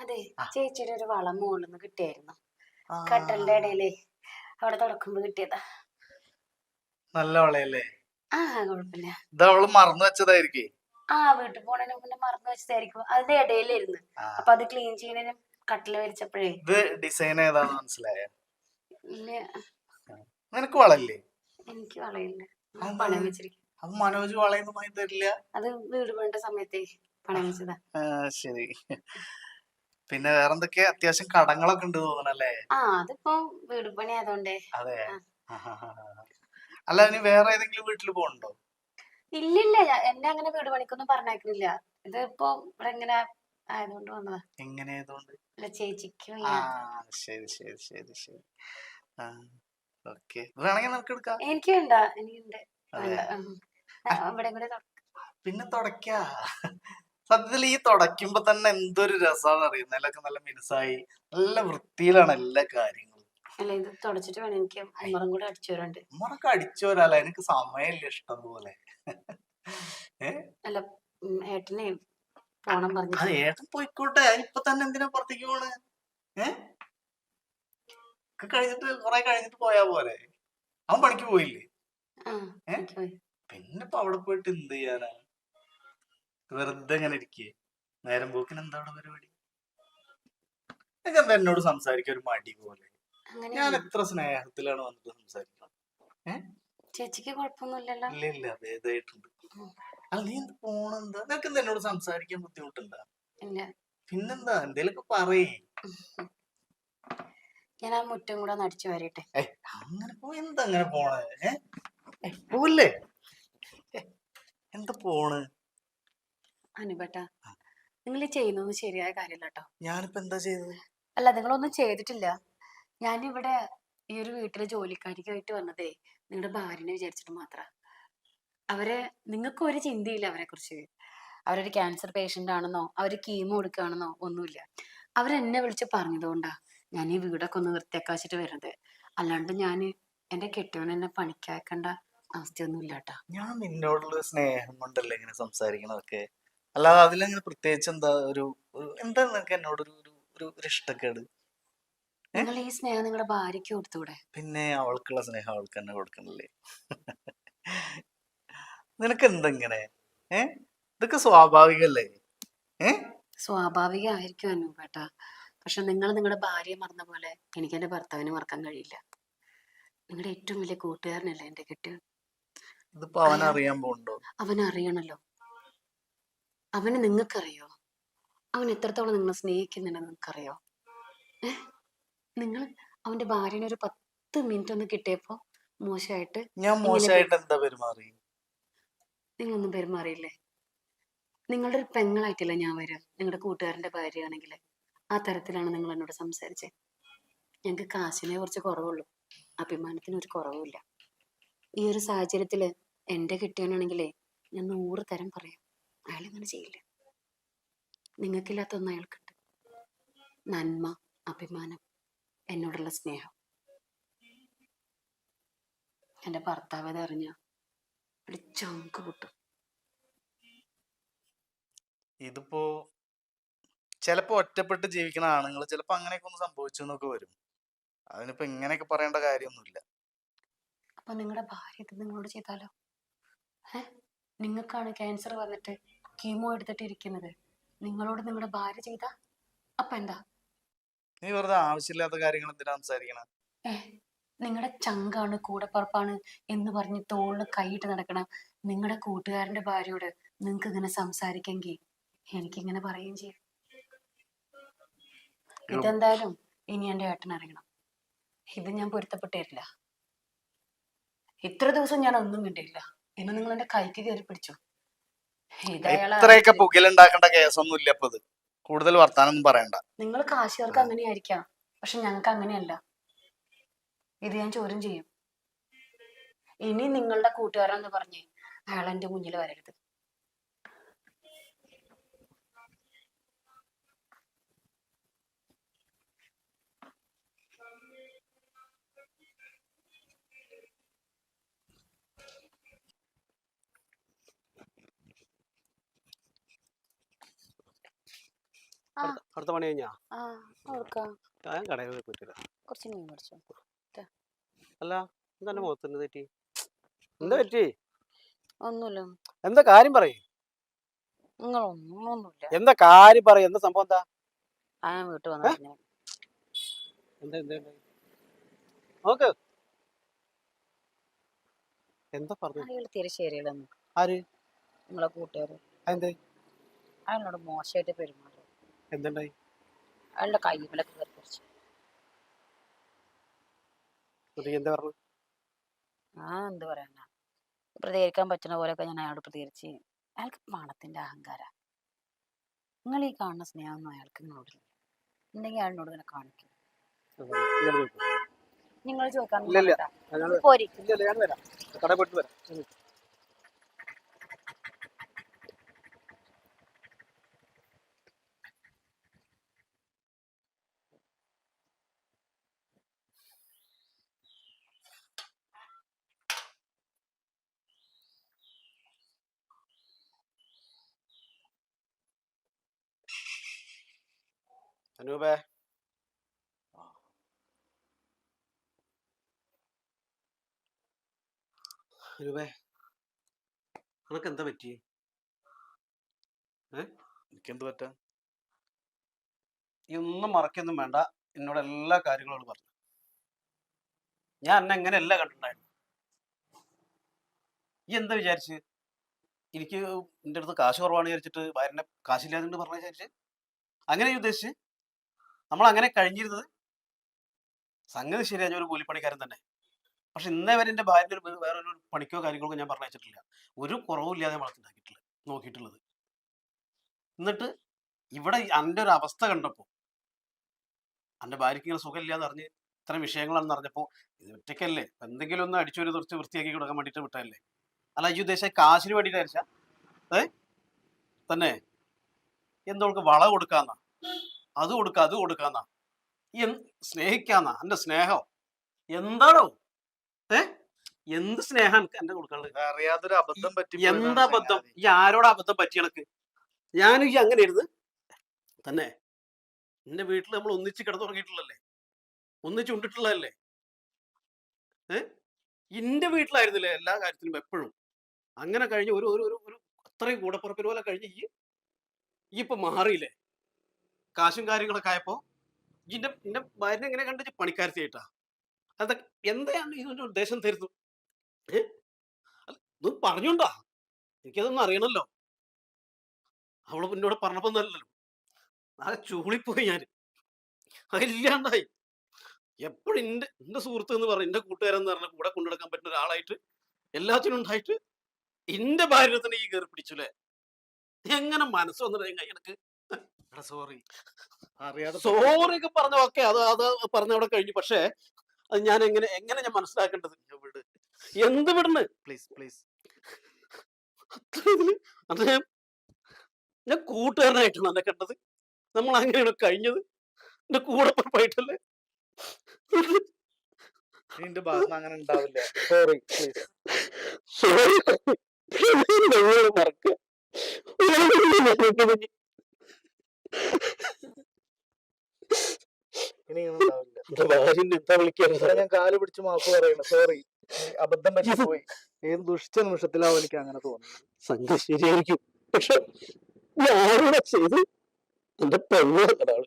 അതെ, ആ ചേച്ചിയുടെ ഒരു വളം മുകളിൽ നിന്ന് കിട്ടിയായിരുന്നു. ആ, കട്ടലിന്റെ ഇടയിലേ അവിടെ തുറക്കുമ്പോ കിട്ടിയതാ. നല്ല വളയല്ലേ? ആ, കുഴപ്പമില്ല. ഇത് അവള് മറന്നു വെച്ചതായിരിക്കേ. വീട്ടിൽ പോണതിന് മുന്നേ മറന്നു വെച്ചതായിരിക്കും. അതിന്റെ ഇടയിലായിരുന്നു. ആ അപ്പൊ അത് ക്ലീൻ ചെയ്യുന്നതിന് കട്ടില് വലിച്ചപ്പോഴേ. ഇത് ഡിസൈൻ ഏതാന്ന് മനസ്സിലായ? ഇല്ല, നിനക്ക് വളയില്ലേ? എനിക്ക് വളയില്ല. ഞാൻ അത് പണയം വെച്ചിരിക്കും. അത് മനോജ് വളയൊന്നും വാങ്ങി തരില്ല? അത് വീട് വേണ്ട സമയത്തേ പണയം വെച്ചതാ. ആ, ശരി. പിന്നെ വേറെന്തൊക്കെയാ? അത്യാവശ്യം കടങ്ങളൊക്കെ ഉണ്ട് തോന്നണല്ലേ? അതിപ്പോ വീട് പണി ആയതുകൊണ്ടേ. അതെ. ആ. ആഹാഹാഹാ. അല്ല, ഇനി വേറെ ഏതെങ്കിലും വീട്ടിൽ പോകണ്ടോ? ഇല്ലില്ല, എന്നെ അങ്ങനെ വീട് പണിക്കൊന്നും പറഞ്ഞേക്കുന്നില്ല. ഇത് ഇപ്പൊ ഇവിടെ ഇങ്ങനെ ആയതുകൊണ്ട് വന്നതാ. എങ്ങനെ ആയതുകൊണ്ട്? അല്ല, ചേച്ചിക്ക് ആ, വയ്യ. ശരി ശരി ശരി ശരി. ആ, ഓക്കെ. വേണമെങ്കിൽ നമുക്ക് എടുക്കാം. എനിക്ക് വേണ്ട, എനിക്കുണ്ട്. അതെ. വേണ്ട. ഇവിടെ കൂടെ പിന്നെ തുടയ്ക്ക. സത്യത്തിൽ ഈ തുടയ്ക്കുമ്പോ തന്നെ എന്തൊരു രസമാണെന്ന് അറിയുന്നത്. നിലൊക്കെ നല്ല മിനുസായി നല്ല വൃത്തിയിലാണ് എല്ലാ കാര്യങ്ങളും. അല്ല, ഇത് തുടച്ചിട്ട് വേണം. എനിക്ക് ഉമ്മറും കൂടെ അടിച്ചു വരാണ്ട്. ഉമ്മറൊക്കെ അടിച്ചു വരാല, എനിക്ക് സമയമില്ല ഇഷ്ടം പോലെ. അല്ല, ഏട്ടനെ പോണം അത് പറഞ്ഞിട്ട്. ഏട്ടൻ പോയിക്കോട്ടെ. ഇപ്പൊ തന്നെ എന്തിനാ പുറത്തേക്ക് പോണ്? കഴിഞ്ഞിട്ട് കുറെ കഴിഞ്ഞിട്ട് പോയാ പോലെ. അവൻ പണിക്ക് പോയില്ലേ? എനിക്ക് പോയി. പിന്നെ ഇപ്പൊ അവിടെ പോയിട്ട് എന്ത് ചെയ്യാനാ? വെറുതെ ഇങ്ങനെ ഇരിക്കേ. നേരം പോക്കിന് എന്താ അവിടെ പരിപാടി? എനിക്ക് എന്താ എന്നോട് സംസാരിക്കാൻ ഒരു മടി പോലെ? ഞാൻ എത്ര സ്നേഹത്തിലാണ് വന്നിട്ട് സംസാരിക്കണം. ചേച്ചിക്ക് കുഴപ്പമൊന്നുമില്ലല്ലോ? ഇല്ല ഇല്ല, ഭേദമായിട്ടുണ്ട്. അല്ല, നീ എന്ത് പോണെന്താ? നിനക്ക് എന്താ എന്നോട് സംസാരിക്കാൻ ബുദ്ധിമുട്ടുണ്ടാ? ഇല്ല. പിന്നെന്താ, എന്തേലൊക്കെ പറയേ. ഞാൻ ആ മുറ്റം കൂടെ ഒന്ന് അടിച്ചു വരട്ടെ. അങ്ങനെ പോയി എന്താ അങ്ങനെ പോണേ? പോവില്ലേ? എന്താ പോണ്? അനുപേട്ടാ, നിങ്ങൾ ചെയ്യുന്നത് ശരിയായ കാര്യമല്ല കേട്ടോ. ഞാനിപ്പോ എന്താ ചെയ്തത്? അല്ല, നിങ്ങളൊന്നും ചെയ്തിട്ടില്ല. ഞാനിവിടെ ഈ ഒരു വീട്ടിലെ ജോലിക്കാരിക്കായിട്ട് വന്നതേ നിങ്ങളുടെ ഭാര്യനെ വിചാരിച്ചിട്ട് മാത്ര. നിങ്ങൾക്ക് ഒരു ചിന്തയില്ല അവരെ കുറിച്ച്. അവരൊരു ക്യാൻസർ പേഷ്യന്റ് ആണെന്നോ അവര് കീമോ കൊടുക്കുകയാണെന്നോ ഒന്നുമില്ല. അവരെന്നെ വിളിച്ച് പറഞ്ഞതുകൊണ്ടാ ഞാൻ ഈ വീടൊക്കെ ഒന്ന് വൃത്തിയാക്കാച്ചിട്ട് വരുന്നത്. അല്ലാണ്ട് ഞാൻ എന്റെ കെട്ടിയവൻ എന്നെ പണിക്കാക്കേണ്ട അവസ്ഥയൊന്നും ഇല്ല കേട്ടാ. ഞാൻ നിന്നോടുള്ള സ്നേഹം കൊണ്ടല്ലേ ഇങ്ങനെ സംസാരിക്കണതൊക്കെ. അല്ലാതെ അതിലങ്ങനെ പ്രത്യേകിച്ച് എന്താ എന്താ നിനക്ക് എന്നോടൊരു ഒരു ഇഷ്ടക്കേട്? നിങ്ങൾ ഈ സ്നേഹം നിങ്ങളുടെ ഭാര്യയ്ക്ക് കൊടുത്തൂടെ? പിന്നെ അവൾക്കുള്ള സ്നേഹം അവൾക്ക് തന്നെ കൊടുക്കണല്ലേ? നിനക്ക് എന്തെങ്ങനെ? ഇതൊക്കെ സ്വാഭാവികല്ലേ? സ്വാഭാവികമായിരിക്കും അനൂപേട്ടാ. പക്ഷെ നിങ്ങൾ നിങ്ങളുടെ ഭാര്യയെ മറന്ന പോലെ എനിക്ക് എന്റെ ഭർത്താവിനെ മറക്കാൻ കഴിയില്ല. നിങ്ങളുടെ ഏറ്റവും വലിയ കൂട്ടുകാരനല്ലേ എന്റെ കെട്ടിയവൻ. ഇതിപ്പോ അവൻ അറിയാൻ പോണ്ടോ? അവനറിയണല്ലോ. അവന് നിങ്ങൾക്കറിയോ? അവൻ എത്രത്തോളം നിങ്ങളെ സ്നേഹിക്കുന്നുണ്ടെന്ന് നിങ്ങൾക്കറിയോ? നിങ്ങൾ അവന്റെ ഭാര്യനെ ഒരു 10 മിനിറ്റ് ഒന്ന് കിട്ടിയപ്പോ മോശമായിട്ട് ഞാൻ മോശമായിട്ട് എന്താ പെരുമാറി? നിങ്ങളൊന്നും പെരുമാറിയില്ലേ? നിങ്ങളുടെ ഒരു പെങ്ങളായിട്ടില്ല ഞാൻ വരാം. നിങ്ങളുടെ കൂട്ടുകാരന്റെ ഭാര്യയാണെങ്കിൽ ആ തരത്തിലാണ് നിങ്ങൾ എന്നോട് സംസാരിച്ചത്. ഞങ്ങൾക്ക് കാശിനെ കുറച്ച് കുറവുള്ളൂ, അഭിമാനത്തിന് ഒരു കുറവുമില്ല. ഈ ഒരു സാഹചര്യത്തില് എന്റെ കെട്ടിയവനാണെങ്കിലേ ഞാൻ 100 തരം പറയാം. അയാളിങ്ങനെ ചെയ്യില്ല. നിങ്ങൾക്കില്ലാത്ത ഒന്ന് അയാൾക്കുണ്ട്: നന്മ, അഭിമാനം, എന്നോടുള്ള സ്നേഹം. എന്റെ ഭർത്താവ് അതറിഞ്ഞ ഒരു ചങ്ക് പൊട്ടും. ഇതിപ്പോ ചിലപ്പോ ഒറ്റപ്പെട്ട് ജീവിക്കുന്ന ആണുങ്ങൾ ചിലപ്പോ അങ്ങനെയൊക്കെ ഒന്ന് സംഭവിച്ചു എന്നൊക്കെ വരും. അതിനിപ്പോ ഇങ്ങനെയൊക്കെ പറയേണ്ട കാര്യമൊന്നുമില്ല. അപ്പൊ നിങ്ങളുടെ ഭാര്യ ഇത് നിങ്ങളോട് ചെയ്താലോ? നിങ്ങൾക്കാണ് ക്യാൻസർ വന്നിട്ട് കീമോ എടുത്തിട്ട് ഇരിക്കുന്നത്. നിങ്ങളോട് നിങ്ങളുടെ ഭാര്യ ചെയ്താ അപ്പൊ എന്താ? നീ വെറുതെ ആവശ്യമില്ലാത്ത കാര്യങ്ങൾ എന്തിനാ സംസാരിക്കണ? നിങ്ങളുടെ ചങ്കാണ്, കൂടപ്പറപ്പാണ് എന്ന് പറഞ്ഞ് തോളിന് കൈയിട്ട് നടക്കണം നിങ്ങളുടെ കൂട്ടുകാരന്റെ ഭാര്യയോട് നിങ്ങൾക്ക് ഇങ്ങനെ സംസാരിക്കെങ്കിൽ എനിക്കിങ്ങനെ പറയുകയും ചെയ്യും. ഇതെന്തായാലും ഇനി എന്റെ ഏട്ടൻ അറിയണം. ഇത് ഞാൻ പൊരുത്തപ്പെട്ടില്ല. ഇത്ര ദിവസം ഞാൻ ഒന്നും കണ്ടില്ല. ഇന്ന് നിങ്ങൾ എന്റെ കൈക്ക് കയറി പിടിച്ചു. ഇത്രയൊക്കെ പുകയിലുണ്ടാക്കേണ്ട കേസൊന്നും ഇല്ല. ഇപ്പൊ ഇത് കൂടുതൽ വർത്താനൊന്നും പറയണ്ട. നിങ്ങൾ കാശുകാർക്ക് അങ്ങനെയായിരിക്കാം, പക്ഷെ ഞങ്ങൾക്ക് അങ്ങനെയല്ല. ഇത് ഞാൻ ചോദ്യം ചെയ്യും. ഇനി നിങ്ങളുടെ കൂട്ടുകാരെന്ന് പറഞ്ഞ് അയാൾ എന്റെ മുന്നിൽ വരരുത്. അടുത്ത പണി കഴിഞ്ഞാ ആ ഓർക്കാ ഞാൻ കടയിൽ പോയി പറ്റില്ല. കുറച്ച് മീൻ മേടിച്ചോ. അല്ല എന്താ മുഖത്തിന് തെറ്റി? എന്താ പറ്റി? ഒന്നുമില്ല. എന്താ കാര്യം പറയ്. ഒന്നുമില്ല. എന്താ കാര്യം പറയ്. എന്താ സംഭവം? എന്താ ആ ഞാൻ വീട്ടിൽ വന്നു. എന്താ എന്താ നോക്ക്. എന്താ പറഞ്ഞു? അയാൾ തീരെ ശരിയല്ലെന്ന്. ആര്? നിങ്ങളെ കൂട്ടുകാര്. എന്തേ? അയാളോട് മോശമായിട്ട് പെരുമാറും. എന്തുണ്ടായി? അയാളുടെ കൈമലൊക്കെ കയറി പിടിച്ചു. എന്താ പറഞ്ഞു? ആ എന്ത് പറയാനാ, പ്രതികരിക്കാൻ പറ്റുന്ന പോലെയൊക്കെ ഞാൻ അയാളോട് പ്രതികരിച്ച്. അയാൾക്ക് പണത്തിന്റെ അഹങ്കാര. നിങ്ങൾ ഈ കാണുന്ന സ്നേഹമൊന്നും അയാൾക്ക് നിങ്ങളോടില്ല. ഉണ്ടെങ്കിൽ അയാളിനോട് ഇങ്ങനെ കാണിക്കും. നിങ്ങൾ ചോദിക്കാൻ പോരി. ഞാൻ വരാം, കടയിൽ പോയിട്ട് വരാം. അനൂപേ, അനൂപേ, നിനക്ക് എന്താ പറ്റി? എനിക്കെന്ത് പറ്റാ? ഈ ഒന്നും മറക്കൊന്നും വേണ്ട. എന്നോട് എല്ലാ കാര്യങ്ങളും പറഞ്ഞു. ഞാൻ എന്നെ എങ്ങനെയല്ല കണ്ടിട്ടുണ്ടായിരുന്നു. ഈ എന്താ വിചാരിച്ച്? എനിക്ക് എൻ്റെ അടുത്ത് കാശ് കുറവാണ് വിചാരിച്ചിട്ട് ഭാര്യനെ കാശില്ലാതെ പറഞ്ഞ വിചാരിച്ച് അങ്ങനെ ഉദ്ദേശിച്ച് നമ്മൾ അങ്ങനെ കഴിഞ്ഞിരുന്നത്? സംഗതി ശരിയാ, ഞാൻ ഒരു കൂലിപ്പണിക്കാരൻ തന്നെ. പക്ഷെ ഇന്നേ വരെ എൻ്റെ ഭാര്യ വേറൊരു പണിക്കോ കാര്യങ്ങളോ ഞാൻ പറഞ്ഞയച്ചിട്ടില്ല. ഒരു കുറവില്ലാതെ വളർത്തിണ്ടാക്കിയിട്ടില്ല നോക്കിയിട്ടുള്ളത്. എന്നിട്ട് ഇവിടെ എൻ്റെ ഒരു അവസ്ഥ കണ്ടപ്പോൾ, എൻ്റെ ഭാര്യയ്ക്ക് ഇങ്ങനെ സുഖമില്ലാന്ന് അറിഞ്ഞ് ഇത്തരം വിഷയങ്ങളാണെന്ന് അറിഞ്ഞപ്പോൾ, ഇത് ഒറ്റയ്ക്കല്ലേ, എന്തെങ്കിലും ഒന്ന് അടിച്ചൊരു തുറച്ച് വൃത്തിയാക്കി കൊടുക്കാൻ വേണ്ടിയിട്ട് വിട്ടതല്ലേ. അല്ല ഈ ഉദ്ദേശം കാശിന് വേണ്ടിയിട്ട് അയച്ചാ തന്നെ? എന്തോൾക്ക് വള കൊടുക്കാന്നാ, അത് കൊടുക്കാന്നാ, ഈ സ്നേഹിക്കാന്നാ? എൻ്റെ സ്നേഹം എന്താണോ? എന്ത് സ്നേഹം എന്റെ കൊടുക്കാനുള്ളത്? അറിയാതൊരു അബദ്ധം പറ്റി. എന്താ അബദ്ധം? ഈ ആരോട് അബദ്ധം പറ്റി എനക്ക്? ഞാനും ഈ അങ്ങനെ ഇരുന്ന് തന്നെ എന്റെ വീട്ടിൽ നമ്മൾ ഒന്നിച്ച് കിടന്നുറങ്ങിയിട്ടുള്ളല്ലേ, ഒന്നിച്ച് ഉണ്ടിട്ടുള്ളതല്ലേ. എന്റെ വീട്ടിലായിരുന്നില്ലേ എല്ലാ കാര്യത്തിലും എപ്പോഴും. അങ്ങനെ കഴിഞ്ഞ് ഒരു ഒരു ഒരു അത്രയും കൂടപ്പുറപ്പിന് പോലെ കഴിഞ്ഞ് ഈ ഇപ്പൊ മാറിയില്ലേ, കാശും കാര്യങ്ങളൊക്കെ ആയപ്പോ എന്റെ ഭാര്യനെ എങ്ങനെ കണ്ടിച്ച് പണിക്കാരത്തിയായിട്ടാ? അതൊക്കെ എന്താണ് ഇതിന്റെ ഉദ്ദേശം തരുന്നു? ഇത് പറഞ്ഞോണ്ടാ? എനിക്കതൊന്നും അറിയണല്ലോ. അവള് എന്നോട് പറഞ്ഞപ്പോന്നല്ലോ, ആകെ ചൂളിപ്പോയി ഞാൻ. അതില്ലാണ്ടായി. എപ്പോഴും എന്റെ സുഹൃത്ത് എന്ന് പറഞ്ഞ, എന്റെ കൂട്ടുകാരെന്ന് പറഞ്ഞ, കൂടെ കൊണ്ടുനടക്കാൻ പറ്റുന്ന ഒരാളായിട്ട് എല്ലാത്തിനും ഉണ്ടായിട്ട് എന്റെ ഭാര്യ തന്നെ ഈ കയറി പിടിച്ചുല്ലേ. എങ്ങനെ മനസ്സ് വന്നിട്ട് എനിക്ക്? സോറി, അറിയാതെ സോറി ഒക്കെ പറഞ്ഞ ഓക്കെ, അത് പറഞ്ഞ അവിടെ കഴിഞ്ഞു. പക്ഷേ അത് ഞാൻ എങ്ങനെ ഞാൻ മനസ്സിലാക്കേണ്ടത്? എന്ത് വിടുന്ന്? Please please. അത്ര ഇതില് അത് ഞാൻ കൂട്ടുകാരനായിട്ടാണ് എന്നെ കണ്ടത്. നമ്മൾ അങ്ങനെയാണ് കഴിഞ്ഞത്. എന്റെ കൂടെ പോയിട്ടല്ലേ. നിന്റെ ഭാഗത്ത് അങ്ങനെ ഉണ്ടാവില്ല. Sorry please. സോറി മറക്കുക. ഇനി ഉണ്ടാവില്ല. എന്താ വിളിക്കുക? ഞാൻ കാല് പിടിച്ച് മാപ്പ് പറയണം. സോറി, അബദ്ധം പറ്റിപ്പോയി. ഏത് ദുഷിച്ച നിമിഷത്തിലാവും എനിക്ക് അങ്ങനെ തോന്നുന്നത്. സംഗതി ശരിയായിരിക്കും, പക്ഷെ ഞാനിവിടെ ചെയ്ത് എന്റെ പെണ്ണാണ്.